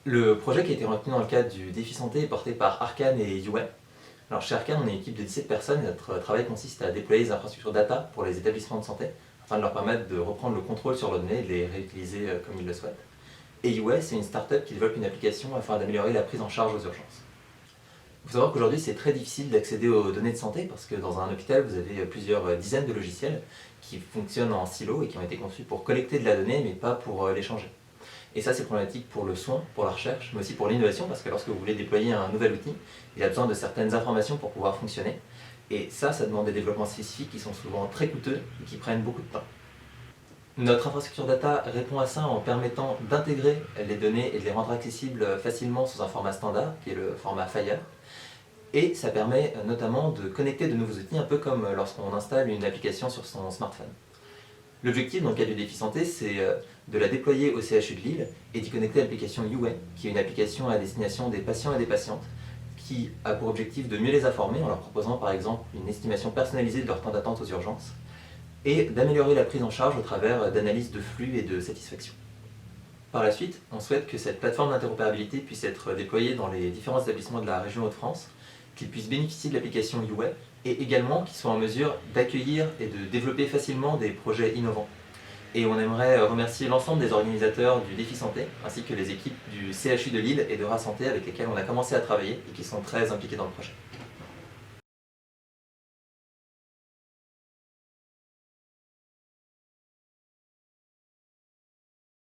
Le projet qui a été retenu dans le cadre du défi santé est porté par Arcane et UA. Alors chez Arcane, on est une équipe de 17 personnes et notre travail consiste à déployer les infrastructures data pour les établissements de santé afin de leur permettre de reprendre le contrôle sur leurs données et de les réutiliser comme ils le souhaitent. Et UA, c'est une start-up qui développe une application afin d'améliorer la prise en charge aux urgences. Il faut savoir qu'aujourd'hui, c'est très difficile d'accéder aux données de santé parce que dans un hôpital, vous avez plusieurs dizaines de logiciels qui fonctionnent en silo et qui ont été conçus pour collecter de la donnée mais pas pour l'échanger. Et ça, c'est problématique pour le soin, pour la recherche, mais aussi pour l'innovation, parce que lorsque vous voulez déployer un nouvel outil, il a besoin de certaines informations pour pouvoir fonctionner. Et ça demande des développements spécifiques qui sont souvent très coûteux et qui prennent beaucoup de temps. Notre infrastructure data répond à ça en permettant d'intégrer les données et de les rendre accessibles facilement sous un format standard, qui est le format Fire. Et ça permet notamment de connecter de nouveaux outils, un peu comme lorsqu'on installe une application sur son smartphone. L'objectif dans le cadre du défi santé, c'est de la déployer au CHU de Lille et d'y connecter l'application UA, qui est une application à destination des patients et des patientes, qui a pour objectif de mieux les informer en leur proposant par exemple une estimation personnalisée de leur temps d'attente aux urgences, et d'améliorer la prise en charge au travers d'analyses de flux et de satisfaction. Par la suite, on souhaite que cette plateforme d'interopérabilité puisse être déployée dans les différents établissements de la région Hauts-de-France, qu'ils puissent bénéficier de l'application UA et également qu'ils soient en mesure d'accueillir et de développer facilement des projets innovants. Et on aimerait remercier l'ensemble des organisateurs du défi santé, ainsi que les équipes du CHU de Lille et de Santé avec lesquelles on a commencé à travailler et qui sont très impliqués dans le projet.